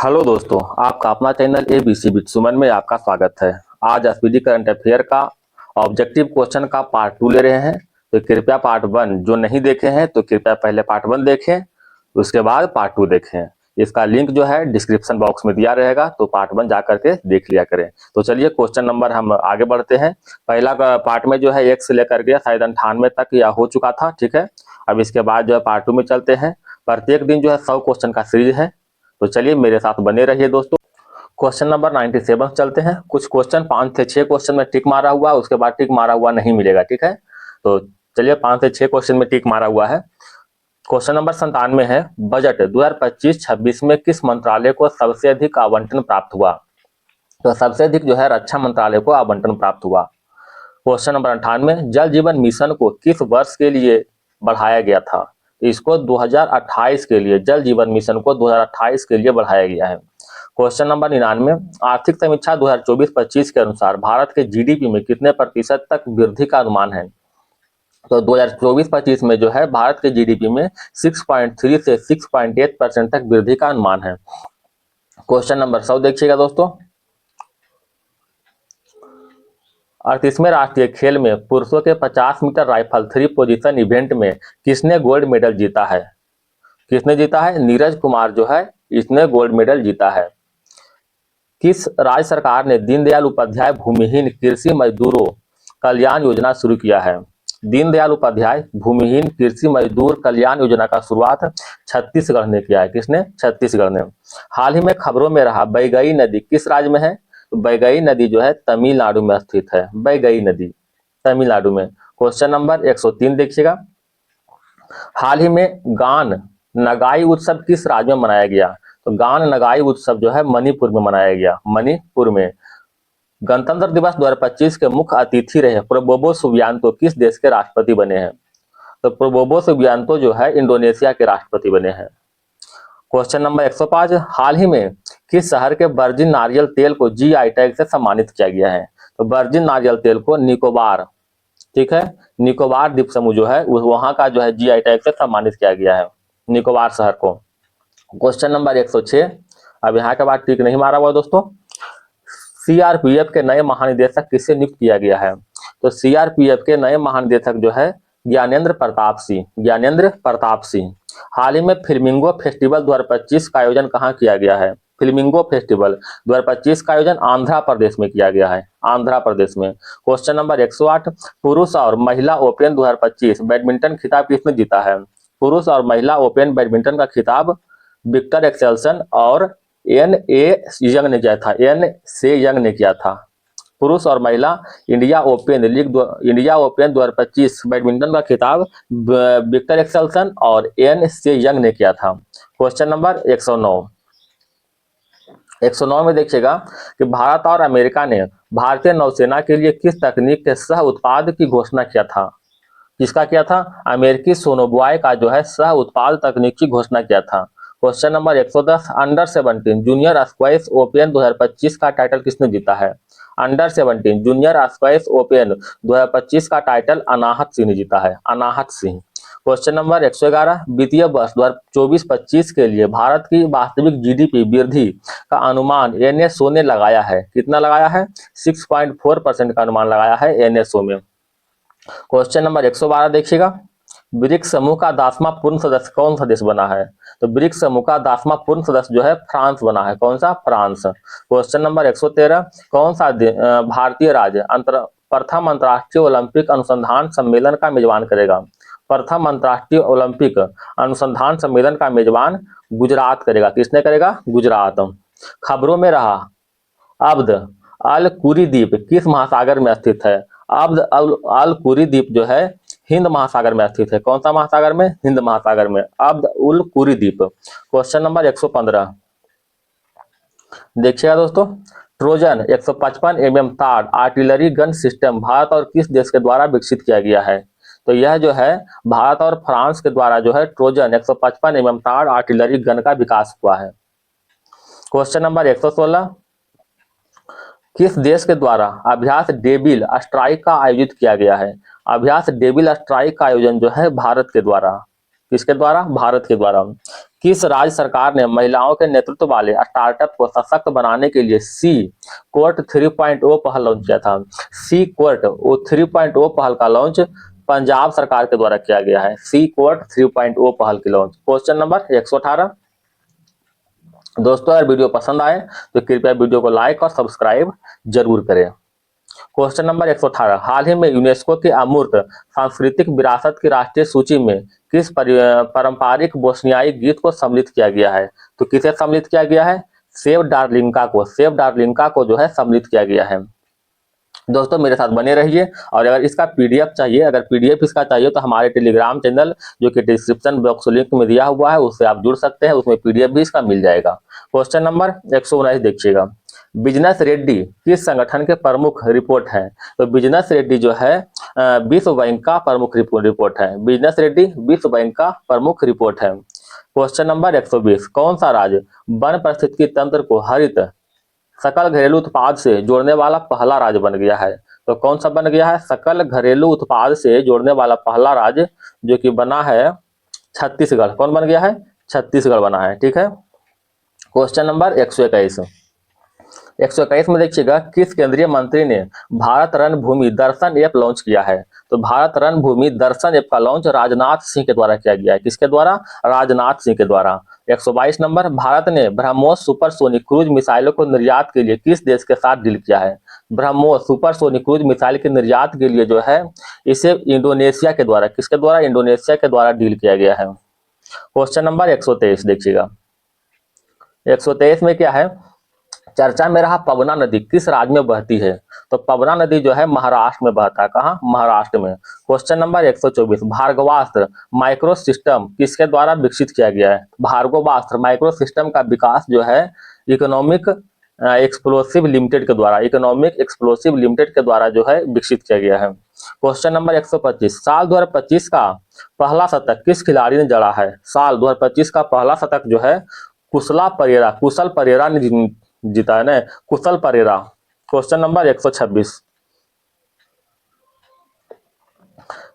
Hello दोस्तों, आपका अपना चैनल एबीसी विद सुमन में आपका स्वागत है। आज एसपीडी करंट अफेयर का ऑब्जेक्टिव क्वेश्चन का पार्ट 2 ले रहे हैं। तो कृपया पार्ट 1 जो नहीं देखे हैं तो कृपया पहले पार्ट 1 देखें, उसके बाद पार्ट 2 देखें। इसका लिंक जो है डिस्क्रिप्शन बॉक्स में दिया रहेगा, तो पार्ट 1 जा करके देख लिया करें। तो चलिए क्वेश्चन नंबर हम आगे बढ़ते हैं। पहला पार्ट में जो है 1 से लेकर के शायद 98 तक या हो चुका था, ठीक है। अब इसके बाद जो है पार्ट 2 में चलते हैं। प्रत्येक दिन जो है 100 क्वेश्चन का सीरीज है, तो चलिए मेरे साथ बने रहिए दोस्तों। क्वेश्चन नंबर 97 चलते हैं। कुछ क्वेश्चन 5 से 6 क्वेश्चन में टिक मारा हुआ, उसके बाद टिक मारा हुआ नहीं मिलेगा, ठीक है। तो चलिए 5 से 6 क्वेश्चन में टिक मारा हुआ है। क्वेश्चन नंबर 97 है, बजट 2025-26 में किस मंत्रालय को सबसे अधिक आवंटन प्राप्त हुआ? तो सबसे अधिक जो है रक्षा मंत्रालय को आवंटन प्राप्त हुआ। क्वेश्चन नंबर 98, जल जीवन मिशन को किस वर्ष के लिए बढ़ाया गया था? इसको 2028 के लिए, जल जीवन मिशन को 2028 के लिए बढ़ाया गया है। क्वेश्चन नंबर 99, आर्थिक समीक्षा 2024-25 के अनुसार भारत के जीडीपी में कितने प्रतिशत तक वृद्धि का अनुमान है? तो 2024-25 में जो है भारत के जीडीपी में 6.3 से 6.8% तक वृद्धि का अनुमान है। क्वेश्चन नंबर 100 देखिएगा दोस्तों। 38वें राष्ट्रीय खेल में पुरुषों के 50 मीटर राइफल 3 पोजीशन इवेंट में किसने गोल्ड मेडल जीता है? किसने जीता है? नीरज कुमार जो है इसने गोल्ड मेडल जीता है। किस राज्य सरकार ने दीनदयाल उपाध्याय भूमिहीन कृषि मजदूरों कल्याण योजना शुरू किया है? दीनदयाल उपाध्याय भूमिहीन कृषि मजदूर कल्याण योजना का शुरुआत छत्तीसगढ़ ने किया है। किसने? छत्तीसगढ़ ने। हाल ही में खबरों में रहा बैगई नदी किस राज्य में है? बैगई नदी जो है तमिलनाडु में स्थित है। बैगई नदी तमिलनाडु में। क्वेश्चन नंबर 103 देखिएगा। हाल ही में गान नगाई उत्सव किस राज्य में मनाया गया? तो गान नगाई उत्सव जो है मणिपुर में मनाया गया। मणिपुर में। गणतंत्र दिवस 2025 के मुख्य अतिथि रहे प्रबोवो सुबियांतो किस देश के राष्ट्रपति बने हैं? तो प्रबोवो सुबियांतो जो है इंडोनेशिया के राष्ट्रपति बने हैं। क्वेश्चन नंबर 105, हाल ही में किस शहर के वर्जिन नारियल तेल को जीआई टैग से सम्मानित किया गया है? तो वर्जिन नारियल तेल को निकोबार, ठीक है, निकोबार द्वीप समूह जो है वहां का जो है जीआई टैग से सम्मानित किया गया है, निकोबार शहर को। क्वेश्चन नंबर 106, अब यहाँ के बाद टिक नहीं मारा हुआ दोस्तों। सीआरपीएफ के नए महानिदेशक किसे नियुक्त किया गया है? तो सीआरपीएफ के नए महानिदेशक जो है ज्ञानेंद्र प्रताप सिंह, ज्ञानेंद्र प्रताप सिंह। हाल ही में फ्लेमिंगो फेस्टिवल 2025 का आयोजन कहाँ किया गया है? फ्लेमिंगो फेस्टिवल 2025 का आयोजन आंध्र प्रदेश में किया गया है, आंध्र प्रदेश में। क्वेश्चन नंबर 108, पुरुष और महिला ओपन 2025 बैडमिंटन खिताब किसने जीता है? पुरुष और महिला ओपन बैडमिंटन का खिताब विक्टर एक्सेल्सन और एन ए यंग ने किया था, एन से यंग ने किया था। पुरुष और महिला India open league India open 2025 badminton का खिताब विक्टर एक्सेल्सन और एन से यंग ने किया था। क्वेश्चन नंबर 109, 109 में देखिएगा कि भारत और अमेरिका ने भारतीय नौसेना के लिए किस तकनीक के सह उत्पाद की घोषणा किया था? किसका किया था? अमेरिकी सोनोबॉय का जो है सह उत्पाद तकनीक की घोषणा किया था। Question number 110, under 17 junior squash open 2025 का टाइटल किसने जीता है? अंडर 17 जूनियर स्क्वैश ओपन 2025 का टाइटल अनाहत सिंह ने जीता है, अनाहत सिंह। क्वेश्चन नंबर 111, वित्तीय वर्ष 2024-25 के लिए भारत की वास्तविक जीडीपी वृद्धि का अनुमान एनएसओ ने लगाया है। कितना लगाया है? 6.4% का अनुमान लगाया है एनएसओ में। क्वेश्चन नंबर 112 देखिएगा, ब्रिक्स समूह का 10वां पूर्ण सदस्य कौन सा देश बना है? तो ब्रिक्स समूह का 10वां पूर्ण सदस्य जो है फ्रांस बना है। कौन सा? फ्रांस। क्वेश्चन नंबर 113, कौन सा भारतीय राज्य प्रथम अंतर्राष्ट्रीय ओलंपिक अनुसंधान सम्मेलन का मेजबान करेगा? प्रथम अंतर्राष्ट्रीय ओलंपिक अनुसंधान सम्मेलन का मेजबान गुजरात करेगा। किसने करेगा? गुजरात। खबरों में रहा अब्द अल कुरी द्वीप किस महासागर में स्थित है? अब्द अल कुरी द्वीप जो है हिंद महासागर में स्थित है। कौन सा महासागर में? हिंद महासागर में, अब्द उल कुरी द्वीप। क्वेश्चन नंबर 115 देखिएगा दोस्तों, ट्रोजन 155 mm ताड़ आर्टिलरी गन सिस्टम भारत और किस देश के द्वारा विकसित किया गया है? तो यह जो है भारत और फ्रांस के द्वारा जो है ट्रोजन 155 mm ताड़ आर्टिलरी गन का विकास हुआ है। क्वेश्चन नंबर 116, किस देश के द्वारा अभ्यास डेविल स्ट्राइक का आयोजित किया गया है? अभ्यास डेविल स्ट्राइक का आयोजन जो है भारत के द्वारा। किसके द्वारा? भारत के द्वारा। किस राज्य सरकार ने महिलाओं के नेतृत्व वाले स्टार्टअप को सशक्त बनाने के लिए सी कोर्ट 3.0 पहल लॉन्च किया था? सी कोर्ट 3.0 पहल का लॉन्च पंजाब सरकार के द्वारा किया गया है। सी कोर्ट 3.0 पहल की लॉन्च। Question number 118। दोस्तों अगर वीडियो पसंद आए तो कृपया वीडियो को लाइक और सब्सक्राइब जरूर करें। Question number 118। हाल ही में यूनेस्को की अमूर्त सांस्कृतिक विरासत की राष्ट्रीय सूची में किस पारंपरिक बोस्नियाई गीत को सम्मिलित किया गया है? तो किसे सम्मिलित किया गया है? सेव डार्लिंका को, सेव डार्लिंका को जो है सम्मिलित किया गया है। दोस्तों मेरे साथ बने रहिए, और अगर इसका पीडीएफ चाहिए, अगर पीडीएफ इसका चाहिए तो हमारे टेलीग्राम चैनल जो कि डिस्क्रिप्शन बॉक्स लिंक में दिया हुआ है उससे आप जुड़ सकते हैं, उसमें पीडीएफ भी इसका मिल जाएगा। क्वेश्चन नंबर 119 देखिएगा। बिजनेस रेड्डी किस संगठन के प्रमुख रिपोर्ट है? तो बिजनेस रेड्डी जो है विश्व बैंक का प्रमुख रिपोर्ट है। बिजनेस रेड्डी विश्व बैंक का प्रमुख रिपोर्ट है। Question number 120। कौन सा राज्य वन पारिस्थितिकी तंत्र को हरित सकल घरेलू उत्पाद से जोड़ने वाला पहला राज्य बन गया है? तो कौन सा बन गया है? सकल घरेलू उत्पाद से जोड़ने वाला पहला राज्य जो कि बना है छत्तीसगढ़। कौन बन गया है? छत्तीसगढ़ बना है। ठीक है। Question number 121। 121 में देखिएगा, किस केंद्रीय मंत्री ने भारत रणभूमि दर्शन ऐप लॉन्च किया है? तो भारत रणभूमि दर्शन ऐप का लॉन्च राजनाथ सिंह के द्वारा किया गया है। किसके द्वारा? राजनाथ सिंह के द्वारा। 122 नंबर। भारत ने ब्रह्मोस सुपरसोनिक क्रूज मिसाइलों को निर्यात के लिए किस देश के साथ डील किया है? ब्रह्मोस सुपरसोनिक क्रूज मिसाइल के निर्यात के लिए जो है इसे इंडोनेशिया के द्वारा, किसके द्वारा? इंडोनेशिया के द्वारा डील किया गया है। क्वेश्चन नंबर 123 देखिएगा। 123 में क्या है? चर्चा में रहा पवना नदी किस राज्य में बहती है? तो पवना नदी जो है महाराष्ट्र में बहता है। कहाँ? महाराष्ट्र में। Question number 124। Bhargavastra micro system किसके द्वारा विकसित किया गया है? भार्गवास्त्र माइक्रो सिस्टम का विकास जो है इकोनॉमिक एक्सप्लोसिव लिमिटेड के द्वारा, इकोनॉमिक एक्सप्लोसिव लिमिटेड के द्वारा जो है विकसित किया गया है। Question number 125। साल 2025 का पहला शतक किस खिलाड़ी ने जड़ा है? साल 2025 का पहला शतक जो है कुशल परेरा ने जीता है ना, कुशल परेरा। Question number 126।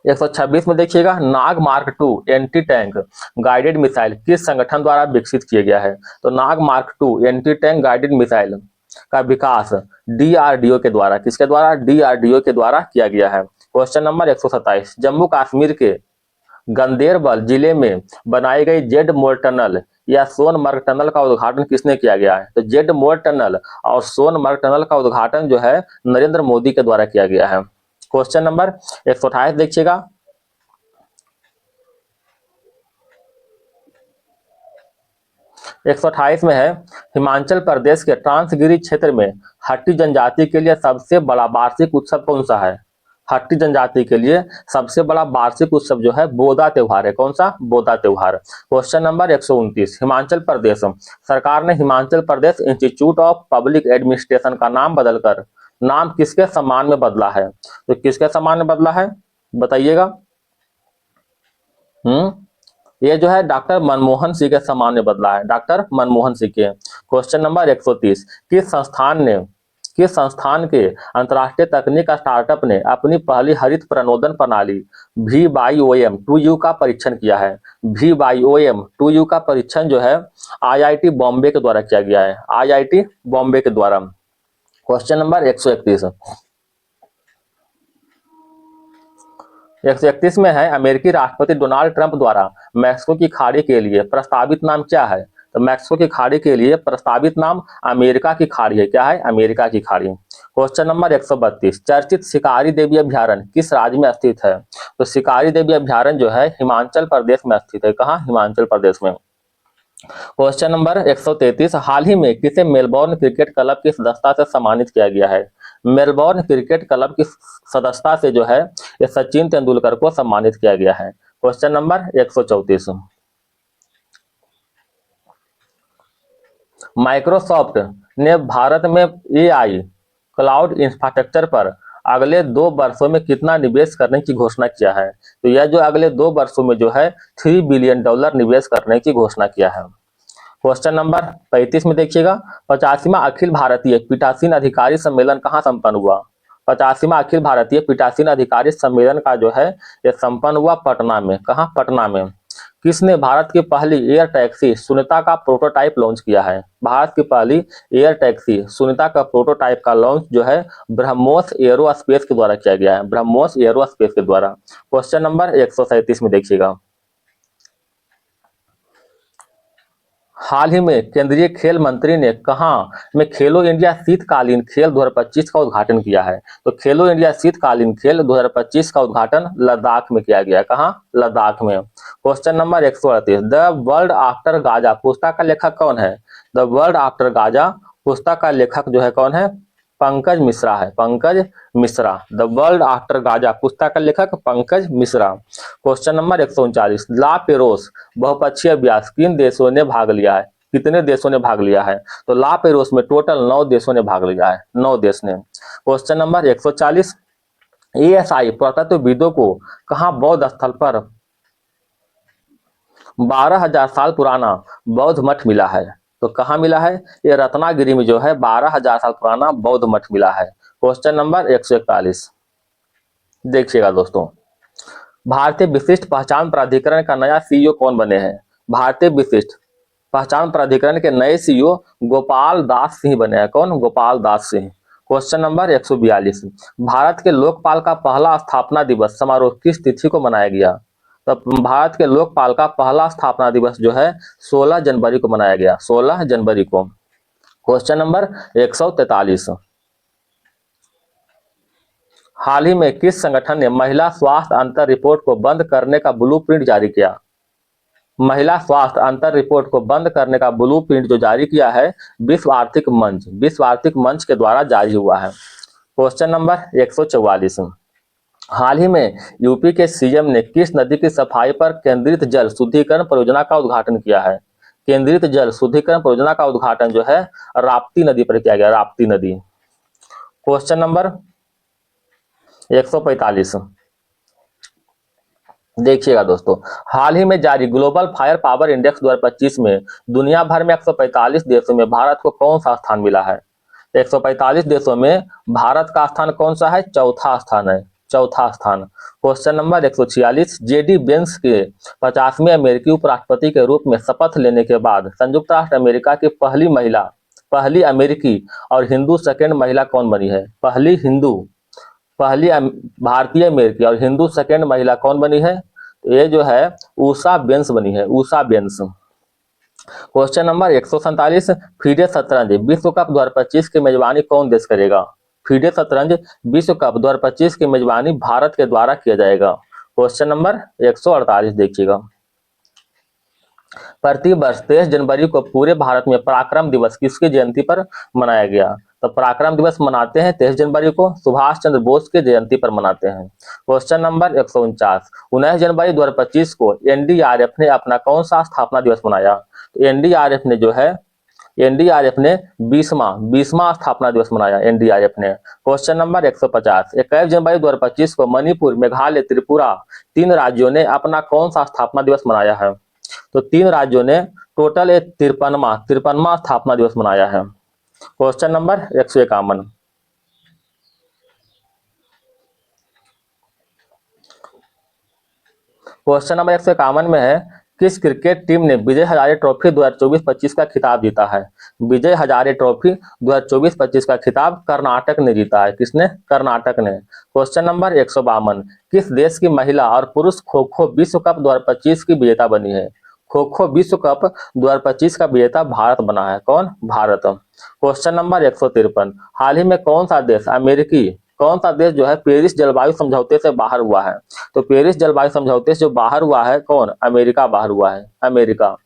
126 में देखिएगा, Nag mark 2 anti tank guided missile किस संगठन द्वारा विकसित किया गया है? तो Nag mark 2 anti tank guided missile का विकास डीआरडीओ के द्वारा, किसके द्वारा? डीआरडीओ के द्वारा किया गया है। Question number 127। जम्मू कश्मीर के गंदेरबल जिले में बनाई गई जेड मोर टनल या सोनमर्ग टनल का उद्घाटन किसने किया गया है? तो जेड मोर टनल और सोनमर्ग टनल का उद्घाटन जो है नरेंद्र मोदी के द्वारा किया गया है। क्वेश्चन नंबर 128 देखिएगा। 128 में है, हिमाचल प्रदेश के ट्रांसगिरी क्षेत्र में हट्टी जनजाति के लिए सबसे बड़ा वार्षिक उत्सव कौन सा है? हट्टी जनजाति के लिए सबसे बड़ा वार्षिक उत्सव जो है बोदा त्योहार है। कौन सा? बोदा त्योहार। Question number 129। हिमाचल प्रदेश सरकार ने Himachal Pradesh institute of public administration का नाम बदलकर नाम किसके सम्मान में बदला है? तो किसके सम्मान में बदला है बताइएगा? ये जो है डॉक्टर मनमोहन सिंह के सम्मान में बदला है, डॉक्टर मनमोहन सिंह के। Question number 130। किस संस्थान के अंतर्राष्ट्रीय तकनीक स्टार्टअप ने अपनी पहली हरित प्रणोदन प्रणाली VYOM-2U का परीक्षण किया है? VYOM-2U का परीक्षण जो है IIT बॉम्बे के द्वारा किया गया है, IIT बॉम्बे के द्वारा। Question number 131। 131 में है, अमेरिकी राष्ट्रपति डोनाल्ड ट्रंप द्वारा मैक्सिको की खाड़ी के लिए प्रस्तावित नाम क्या है? तो मैक्सिको की खाड़ी के लिए प्रस्तावित नाम अमेरिका की खाड़ी है। क्या है? अमेरिका की खाड़ी। Question number 132। चर्चित शिकारी देवी अभ्यारण्य किस राज्य में स्थित है? तो शिकारी देवी अभ्यारण्य जो है हिमाचल प्रदेश में स्थित है। कहाँ? हिमाचल प्रदेश में। Question number 133। हाल ही में किसे मेलबोर्न क्रिकेट क्लब की सदस्यता से सम्मानित किया गया है? मेलबोर्न क्रिकेट क्लब की सदस्यता से जो है ये सचिन तेंदुलकर को सम्मानित किया गया है। Question number 134। माइक्रोसॉफ्ट ने भारत में AI क्लाउड इंफ्रास्ट्रक्चर पर अगले 2 वर्षों में कितना निवेश करने की घोषणा किया है? तो यह जो अगले 2 वर्षों में जो है $3 बिलियन निवेश करने की घोषणा किया है। क्वेश्चन नंबर 35 में देखिएगा, 85वां अखिल भारतीय पीठासीन अधिकारी सम्मेलन कहाँ संपन्न हुआ? 85वां अखिल भारतीय पीठासीन अधिकारी सम्मेलन का जो है ये संपन्न हुआ पटना में। कहाँ? पटना में। किसने भारत की पहली एयर टैक्सी सुनीता का प्रोटोटाइप लॉन्च किया है? भारत की पहली एयर टैक्सी सुनीता का प्रोटोटाइप का लॉन्च जो है ब्रह्मोस एरोस्पेस के द्वारा किया गया है, ब्रह्मोस एरोस्पेस के द्वारा। क्वेश्चन नंबर 137 में देखिएगा, हाल ही में केंद्रीय खेल मंत्री ने कहां में खेलो इंडिया शीतकालीन खेल 2025 का उद्घाटन किया है? तो खेलो इंडिया शीतकालीन खेल 2025 का उद्घाटन लद्दाख में किया गया है। कहां? लद्दाख में। Question number 138, the world after Gaza पुस्तक का लेखक कौन है? द वर्ल्ड आफ्टर गाजा पुस्तक का लेखक जो है कौन है? पंकज मिश्रा है, Pankaj Mishra. The world after Gaza पुस्तक का लेखक पंकज मिश्रा। क्वेश्चन नंबर 139, ला पेरोस बहुपक्षीय अभ्यास किन देशों ने भाग लिया है? कितने देशों ने भाग लिया है? तो ला पेरोस में टोटल 9 देशों ने भाग लिया है, 9 देश ने। क्वेश्चन नंबर 140, एएसआई पुरातत्वविदों को कहां बौद्ध स्थल पर 12,000 साल पुराना बौद्ध मठ मिला है? तो कहां मिला है? ये रत्नागिरी में जो है 12,000 साल पुराना बौद्ध मठ मिला है। क्वेश्चन नंबर 141 देखिएगा दोस्तों, भारतीय विशिष्ट पहचान प्राधिकरण का नया सीईओ कौन बने हैं? भारतीय विशिष्ट पहचान प्राधिकरण के नए सीईओ गोपाल दास सिंह बने हैं। कौन? गोपाल दास सिंह। क्वेश्चन नंबर 142, भारत के लोकपाल का पहला स्थापना दिवस समारोह किस तिथि को मनाया गया? तो भारत के लोकपाल का पहला स्थापना दिवस जो है 16 जनवरी को मनाया गया, 16 जनवरी को। क्वेश्चन नंबर 143, हाल ही में किस संगठन ने महिला स्वास्थ्य अंतर रिपोर्ट को बंद करने का ब्लूप्रिंट जारी किया? महिला स्वास्थ्य अंतर रिपोर्ट को बंद करने का ब्लूप्रिंट जो जारी किया है विश्व आर्थिक मंच के द्वारा जारी हुआ है। क्वेश्चन नंबर 144, हाल ही में यूपी के सीएम ने किस नदी की सफाई पर केंद्रित जल शुद्धिकरण परियोजना का उद्घाटन किया है? केंद्रित जल शुद्धिकरण परियोजना का उद्घाटन जो है राप्ती नदी पर किया गया, राप्ती नदी। क्वेश्चन नंबर 145 देखिएगा दोस्तों, हाल ही में जारी ग्लोबल फायर पावर इंडेक्स 2025 में दुनिया भर में 145 देशों में भारत को कौन सा स्थान मिला है? 145 देशों में भारत का स्थान कौन सा है? चौथा स्थान है, चौथा स्थान। क्वेश्चन नंबर 146, जेडी वेंस के 50वें अमेरिकी उपराष्ट्रपति के रूप में शपथ लेने के बाद संयुक्त राष्ट्र अमेरिका की पहली अमेरिकी और हिंदू सेकेंड महिला कौन बनी है? पहली भारतीय अमेरिकी और हिंदू सेकेंड महिला कौन बनी है? तो ये जो है उषा बेंस बनी है, उषा बेंस। क्वेश्चन नंबर 147, फीडे शतरंज विश्व कप 2025 की मेजबानी कौन देश करेगा? फीडे शतरंज विश्व कप 2025 की मेजबानी भारत के द्वारा किया जाएगा। क्वेश्चन नंबर 148 देखिएगा, प्रतिवर्ष 23 जनवरी को पूरे भारत में पराक्रम दिवस किसकी जयंती पर मनाया गया? तो पराक्रम दिवस मनाते हैं 23 जनवरी को सुभाष चंद्र बोस की जयंती पर मनाते हैं। क्वेश्चन नंबर 149, 19 जनवरी 2025 को एनडीआरएफ ने अपना कौन सा स्थापना दिवस मनाया? तो एनडीआरएफ ने जो है 20वां स्थापना दिवस मनाया एनडीआरएफ ने। क्वेश्चन नंबर 150, 21 जनवरी 2025 को मणिपुर, मेघालय, त्रिपुरा 3 राज्यों ने अपना कौन सा स्थापना दिवस मनाया है? तो 3 राज्यों ने टोटल 53वां स्थापना दिवस मनाया है। क्वेश्चन नंबर 151, क्वेश्चन नंबर 151 में है, किस क्रिकेट टीम ने विजय हजारे ट्रॉफी 2024-25 का खिताब जीता है? विजय हजारे ट्रॉफी 2024-25 का खिताब कर्नाटक ने जीता है। किसने? कर्नाटक ने। क्वेश्चन नंबर 152, किस देश की महिला और पुरुष खो खो विश्व कप 2025 की विजेता बनी है? खो खो विश्व कप 2025 का विजेता भारत बना है। कौन? भारत। क्वेश्चन नंबर 153, हाल ही में कौन सा देश जो है पेरिस जलवायु समझौते से बाहर हुआ है? तो पेरिस जलवायु समझौते से जो बाहर हुआ है कौन? अमेरिका बाहर हुआ है, अमेरिका।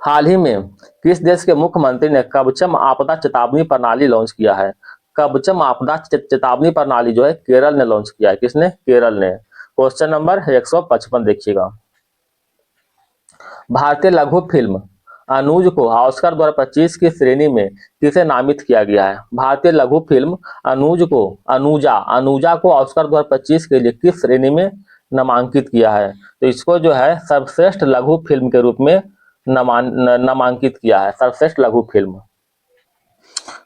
हाल ही में किस देश के मुख्यमंत्री ने कवचम आपदा चेतावनी प्रणाली लॉन्च किया है? कवचम आपदा चेतावनी प्रणाली जो है केरल ने लॉन्च किया है। किसने? केरल ने। क्वेश्चन नंबर 155 देखिएगा, भारतीय लघु फिल्म अनुज को ऑस्कर 2025 की श्रेणी में किसे नामित किया गया है? भारतीय लघु फिल्म अनुजा को ऑस्कर 2025 के लिए किस श्रेणी में नामांकित किया है? तो इसको जो है सर्वश्रेष्ठ लघु फिल्म के रूप में नामांकित किया है, सर्वश्रेष्ठ लघु फिल्म।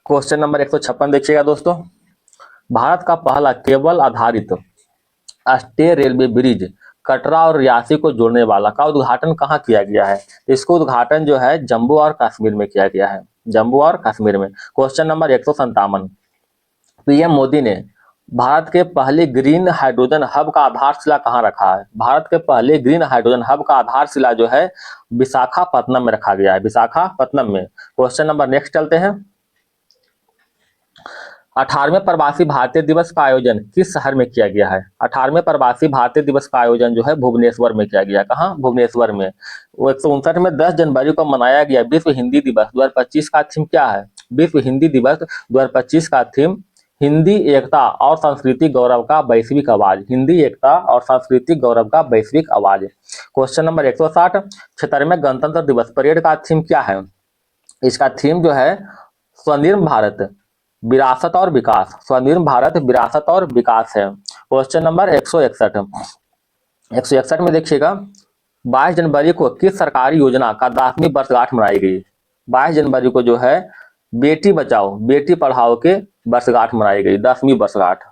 क्वेश्चन नंबर 156 देखिएगा दोस्तों, भारत का पहला केबल आधारित स्टे रेलवे ब्रिज कटरा और रियासी को जोड़ने वाला का उद्घाटन कहाँ किया गया है? इसको उद्घाटन जो है जम्मू और कश्मीर में किया गया है, जम्मू और कश्मीर में। क्वेश्चन नंबर 157, पीएम मोदी ने भारत के पहले ग्रीन हाइड्रोजन हब का आधारशिला कहाँ रखा है? भारत के पहले ग्रीन हाइड्रोजन हब का आधारशिला जो है विशाखापत्तनम में रखा गया है, विशाखापत्तनम में। क्वेश्चन नंबर नेक्स्ट चलते हैं। 18वें प्रवासी भारतीय दिवस का आयोजन किस शहर में किया गया है? 18वें प्रवासी भारतीय दिवस का आयोजन जो है भुवनेश्वर में किया गया। कहाँ? भुवनेश्वर में। वो 159 में 10 जनवरी को मनाया गया विश्व हिंदी दिवस 2025 का थीम क्या है? विश्व हिंदी दिवस 2025 का थीम हिंदी एकता और सांस्कृतिक गौरव का वैश्विक आवाज, हिंदी एकता और सांस्कृतिक गौरव का वैश्विक आवाज। क्वेश्चन नंबर 160, 76वें गणतंत्र दिवस परेड का थीम क्या है? इसका थीम जो है स्वर्णिम भारत विरासत और विकास, स्वर्णिम भारत विरासत और विकास है। क्वेश्चन नंबर 161, 161 में देखिएगा 22 जनवरी को किस सरकारी योजना का 10वीं वर्षगांठ मनाई गई? 22 जनवरी को जो है बेटी बचाओ बेटी पढ़ाओ के वर्षगांठ मनाई गई, 10वीं वर्षगांठ।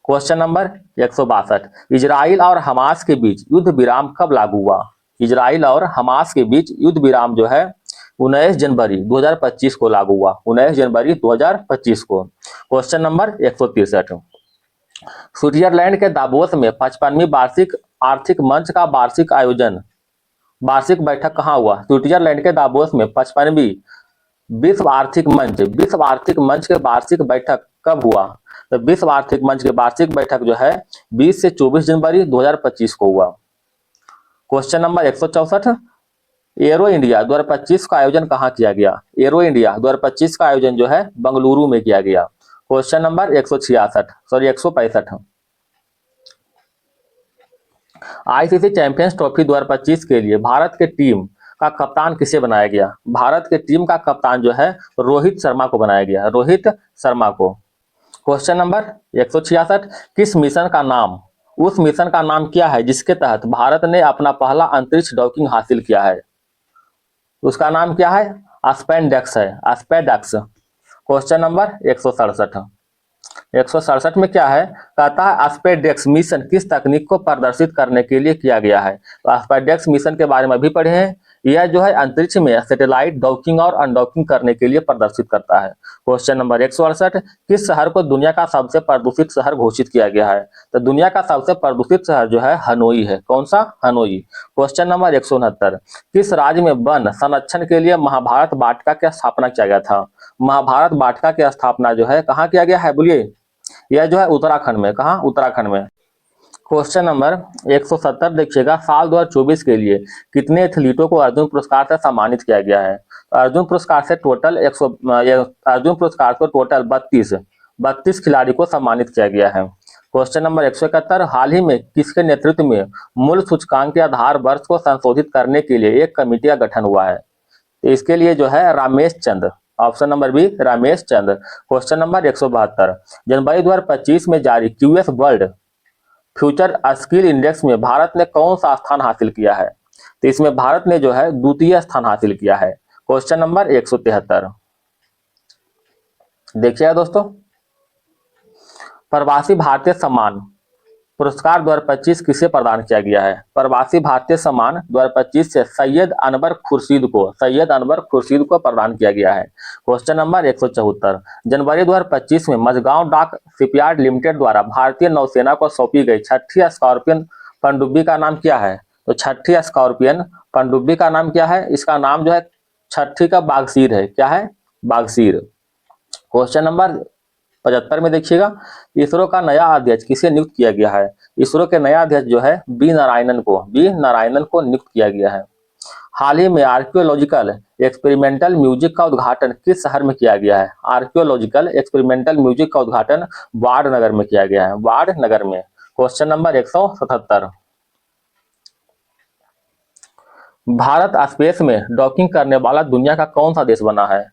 क्वेश्चन नंबर 162, इजराइल और हमास के बीच युद्ध विराम कब लागू हुआ? इजराइल और हमास के बीच युद्ध विराम जो है 19 जनवरी 2025 को लागू हुआ, 19 जनवरी 2025 को। क्वेश्चन नंबर 163, स्विट्जरलैंड के दावोस में 55वीं वार्षिक आर्थिक मंच का वार्षिक बैठक कहाँ हुआ? स्विट्जरलैंड के दावोस में 55वीं विश्व आर्थिक मंच के वार्षिक बैठक कब हुआ? तो विश्व आर्थिक मंच के वार्षिक बैठक जो है 20 से 24 जनवरी 2025 को हुआ। क्वेश्चन नंबर 164, एरो इंडिया 2025 का आयोजन कहाँ किया गया? एरो इंडिया 2025 का आयोजन जो है बंगलुरु में किया गया। Question number 165, ICC champions trophy 2025 के लिए भारत के टीम का कप्तान किसे बनाया गया? भारत के टीम का कप्तान जो है रोहित शर्मा को बनाया गया, रोहित शर्मा को। क्वेश्चन नंबर 166, किस मिशन का नाम उस मिशन का नाम क्या है जिसके तहत भारत ने अपना पहला अंतरिक्ष डॉकिंग हासिल किया है? उसका नाम क्या है? एस्पेडेक्स है, एस्पेडेक्स। क्वेश्चन नंबर 167 में क्या है? कहता है एस्पेडेक्स मिशन किस तकनीक को प्रदर्शित करने के लिए किया गया है? तो एस्पेडेक्स मिशन के बारे में भी पढ़े हैं। यह जो है अंतरिक्ष में सैटेलाइट डॉकिंग और अनडॉकिंग करने के लिए प्रदर्शित करता है। क्वेश्चन नंबर 168, किस शहर को दुनिया का सबसे प्रदूषित शहर घोषित किया गया है? तो दुनिया का सबसे प्रदूषित शहर जो है हनोई है। कौन सा? हनोई। क्वेश्चन नंबर 169, किस राज्य में वन संरक्षण के लिए महाभारत वाटिका की स्थापना किया गया था? महाभारत वाटिका की स्थापना जो है कहाँ किया गया है? बोलिए। यह जो है उत्तराखंड में। कहाँ? उत्तराखंड में। क्वेश्चन नंबर 170 देखिएगा, साल 2024 के लिए कितने एथलीटों को अर्जुन पुरस्कार से सम्मानित किया गया है? अर्जुन पुरस्कार से टोटल 32 खिलाड़ी को सम्मानित किया गया है। क्वेश्चन नंबर 171, हाल ही में किसके नेतृत्व में मूल्य सूचकांक के आधार वर्ष को संशोधित करने के लिए एक कमेटी का गठन हुआ है? तो इसके लिए जो है Ramesh Chand, option number B Ramesh Chand. Question number 172, जनवरी 2025 में जारी QS world future skill index में भारत ने कौन सा स्थान हासिल किया है? तो इसमें भारत ने जो है द्वितीय स्थान हासिल किया है। क्वेश्चन नंबर 173, देखिएगा दोस्तों, प्रवासी भारतीय सम्मान पुरस्कार 2025 किसे प्रदान किया गया है? प्रवासी भारतीय सम्मान 2025 से सैयद अनवर खुर्शीद को प्रदान किया गया है। क्वेश्चन नंबर 174, जनवरी 2025 में मझगांव डाक शिपयार्ड लिमिटेड द्वारा भारतीय नौसेना को सौंपी गई छठी स्कॉर्पियन पनडुब्बी का नाम क्या है? तो छठी स्कॉर्पियन पनडुब्बी का नाम क्या है? इसका नाम जो है छठी का बागसीर है। क्या है? बागसीर। क्वेश्चन नंबर 75 में देखिएगा, इसरो का नया अध्यक्ष किसे नियुक्त किया गया है? इसरो के नया अध्यक्ष जो है बी नारायणन को नियुक्त किया गया है। हाल ही में आर्कियोलॉजिकल एक्सपेरिमेंटल म्यूजिक का उद्घाटन किस शहर में किया गया है? आर्कियोलॉजिकल एक्सपेरिमेंटल म्यूजिक का उद्घाटन वाडनगर में किया गया है, वाडनगर में। क्वेश्चन नंबर 177, भारत स्पेस में डॉकिंग करने वाला दुनिया का कौन सा देश बना है?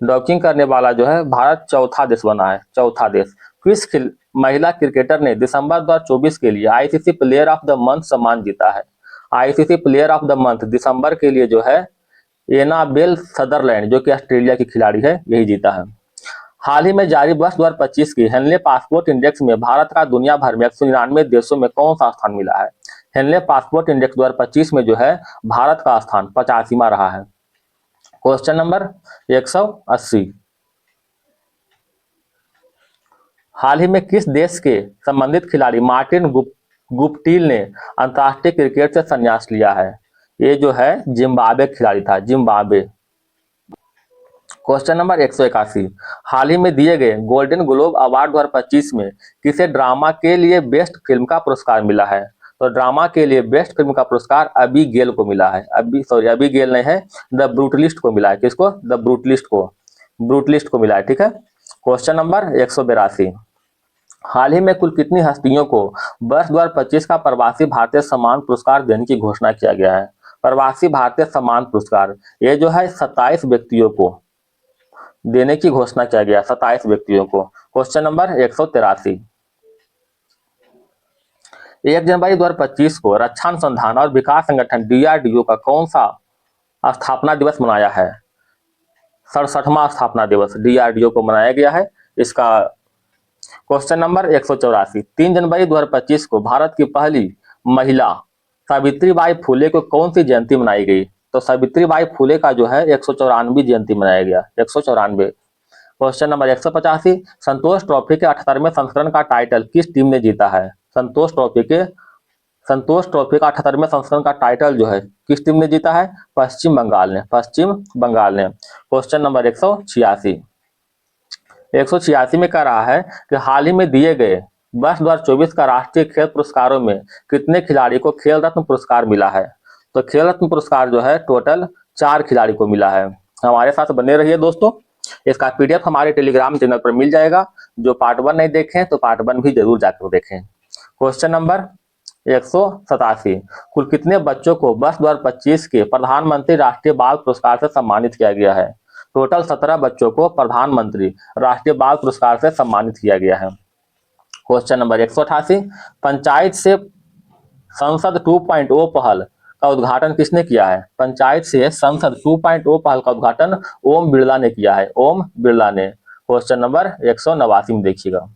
डॉकिंग करने वाला जो है भारत चौथा देश बना है, चौथा देश। किस महिला क्रिकेटर ने दिसंबर 2024 के लिए ICC player of the month सम्मान जीता है? ICC player of the month दिसंबर के लिए जो है एनाबेल सदरलैंड, जो कि ऑस्ट्रेलिया की खिलाड़ी है, यही जीता है। हाल ही में जारी वर्ष 2025 की हेनले पासपोर्ट इंडेक्स में भारत का दुनिया भर में 199 देशों में कौन सा स्थान मिला है? हेनले पासपोर्ट इंडेक्स 2025 में जो है भारत का स्थान 85वां रहा है। क्वेश्चन नंबर 180, हाल ही में किस देश के संबंधित खिलाड़ी मार्टिन गुप्टिल ने अंतर्राष्ट्रीय क्रिकेट से संन्यास लिया है? ये जो है जिम्बाब्वे खिलाड़ी था, जिम्बाब्वे। क्वेश्चन नंबर 181, हाल ही में दिए गए गोल्डन ग्लोब अवार्ड 2025 में किसे ड्रामा के लिए बेस्ट फिल्म का पुरस्कार मिला है? तो ड्रामा के लिए बेस्ट फिल्म का पुरस्कार अबी गेल को मिला है। अबी गेल नहीं है, द ब्रूटलिस्ट को मिला है। किसको? द ब्रूटलिस्ट को मिला है। ठीक है। क्वेश्चन नंबर 182, हाल ही में कुल कितनी हस्तियों को वर्ष 2025 का प्रवासी भारतीय सम्मान पुरस्कार देने की घोषणा किया गया है? प्रवासी भारतीय सम्मान पुरस्कार ये जो है 27 व्यक्तियों को देने की घोषणा किया गया, 27 व्यक्तियों को। क्वेश्चन नंबर 183, 1 जनवरी 2025 को रक्षा अनुसंधान और विकास संगठन DRDO का कौन सा स्थापना दिवस मनाया है? 67वां स्थापना दिवस DRDO को मनाया गया है इसका। क्वेश्चन नंबर 184, 3 जनवरी 2025 को भारत की पहली महिला सावित्रीबाई फुले को कौन सी जयंती मनाई गई? तो सावित्रीबाई फुले का जो है 194वीं जयंती मनाया गया, 194। क्वेश्चन नंबर 185, संतोष ट्रॉफी के 78वें संस्करण का टाइटल किस टीम ने जीता है? संतोष ट्रॉफी का 78वें संस्करण का टाइटल जो है किस टीम ने जीता है? पश्चिम बंगाल ने, पश्चिम बंगाल ने। क्वेश्चन नंबर 186 में कह रहा है कि हाल ही में दिए गए वर्ष 2024 का राष्ट्रीय खेल पुरस्कारों में कितने खिलाड़ी को खेल रत्न पुरस्कार मिला है? तो खेल रत्न पुरस्कार जो है टोटल 4 खिलाड़ी को मिला है। हमारे साथ बने रहिए दोस्तों, इसका PDF हमारे टेलीग्राम चैनल पर मिल जाएगा। जो पार्ट 1 नहीं देखें तो पार्ट 1 भी जरूर जाकर देखें। क्वेश्चन नंबर 187, कुल कितने बच्चों को वर्ष 2025 के प्रधानमंत्री राष्ट्रीय बाल पुरस्कार से सम्मानित किया गया है? टोटल 17 बच्चों को प्रधानमंत्री राष्ट्रीय बाल पुरस्कार से सम्मानित किया गया है। क्वेश्चन नंबर 188, पंचायत से संसद 2.0 पहल का उद्घाटन किसने किया है? पंचायत से संसद 2.0 पहल का उद्घाटन ओम बिरला ने किया है, ओम बिरला ने। क्वेश्चन नंबर 189 में देखिएगा,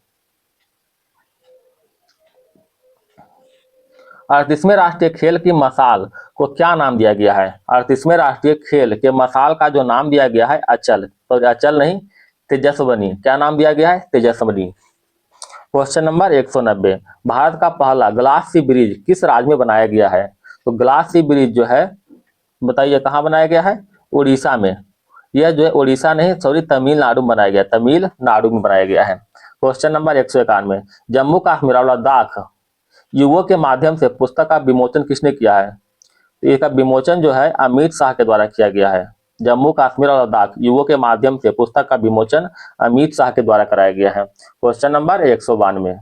38वें राष्ट्रीय खेल की मशाल को क्या नाम दिया गया है? 38वें राष्ट्रीय खेल के मशाल का जो नाम दिया गया है अचल, तो अचल नहीं तेजस्वनी। क्या नाम दिया गया है? तेजस्वनी। क्वेश्चन नंबर 190, भारत का पहला ग्लास सी ब्रिज किस राज्य में बनाया गया है? तो ग्लास सी ब्रिज जो है बताइए कहाँ बनाया गया है? उड़ीसा में। यह जो है उड़ीसा नहीं, सॉरी, तमिलनाडु में बनाया गया, तमिलनाडु में बनाया गया है। क्वेश्चन नंबर 191, जम्मू कश्मीर और लद्दाख युवों के माध्यम से पुस्तक का विमोचन किसने किया है? तो इसका विमोचन जो है अमित शाह के द्वारा किया गया है। जम्मू कश्मीर और लद्दाख युवों के माध्यम से पुस्तक का विमोचन अमित शाह के द्वारा कराया गया है। क्वेश्चन नंबर 192,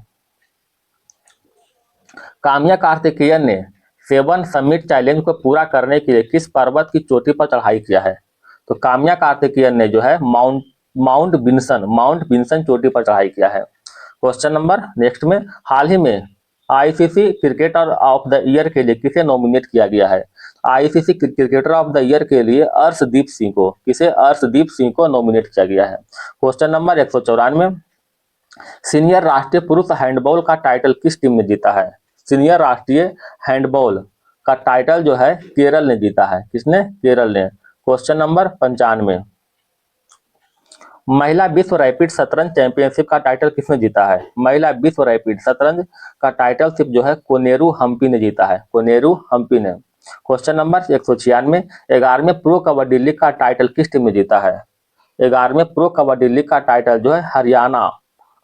काम्या कार्तिकेयन ने 7 समिट चैलेंज को पूरा करने के लिए किस पर्वत की चोटी पर चढ़ाई किया है? तो काम्या कार्तिकेयन ने जो है माउंट बिन्सन चोटी पर चढ़ाई किया है। क्वेश्चन नंबर नेक्स्ट में, हाल ही में ICC cricketer of the year के लिए किसे नॉमिनेट किया गया है? ICC cricketer of the year के लिए अर्शदीप सिंह को नॉमिनेट किया गया है। क्वेश्चन नंबर 194, सीनियर राष्ट्रीय पुरुष हैंडबॉल का टाइटल किस टीम ने जीता है? सीनियर राष्ट्रीय हैंडबॉल का टाइटल जो है केरल ने जीता है। किसने? केरल ने। क्वेश्चन नंबर 95, महिला विश्व रैपिड शतरंज चैंपियनशिप का टाइटल किसने जीता है? महिला विश्व रैपिड शतरंज का टाइटल जो है कोनेरू हम्पी ने जीता है, कोनेरू हम्पी ने। क्वेश्चन नंबर 196, 11वें प्रो कबड्डी लीग का टाइटल किस टीम ने जीता है? 11वें प्रो कबड्डी लीग का टाइटल जो है हरियाणा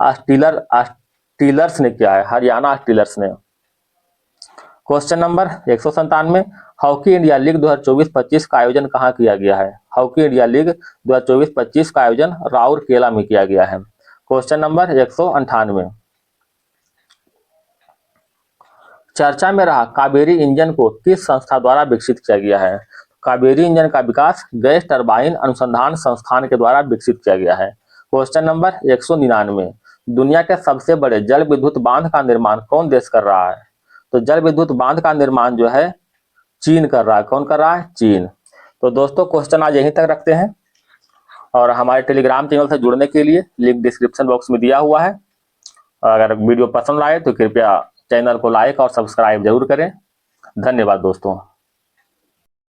स्टीलर्स ने किया है, हरियाणा स्टीलर्स ने। Question number 197, hockey India league 2024-25 का आयोजन कहाँ किया गया है? हॉकी इंडिया लीग 2024-25 का आयोजन राउरकेला में किया गया है। क्वेश्चन नंबर 198, चर्चा में रहा कावेरी इंजन को किस संस्था द्वारा विकसित किया गया है? कावेरी इंजन का विकास गैस टरबाइन अनुसंधान संस्थान के द्वारा विकसित किया गया है। क्वेश्चन नंबर 199, दुनिया के सबसे बड़े जल विद्युत बांध का निर्माण कौन देश कर रहा है? तो जल विद्युत बांध का निर्माण जो है चीन कर रहा है। कौन कर रहा है? चीन। तो दोस्तों क्वेश्चन आज यहीं तक रखते हैं, और हमारे टेलीग्राम चैनल से जुड़ने के लिए लिंक डिस्क्रिप्शन बॉक्स में दिया हुआ है। अगर वीडियो पसंद आए तो कृपया चैनल को लाइक और सब्सक्राइब जरूर करें। धन्यवाद दोस्तों।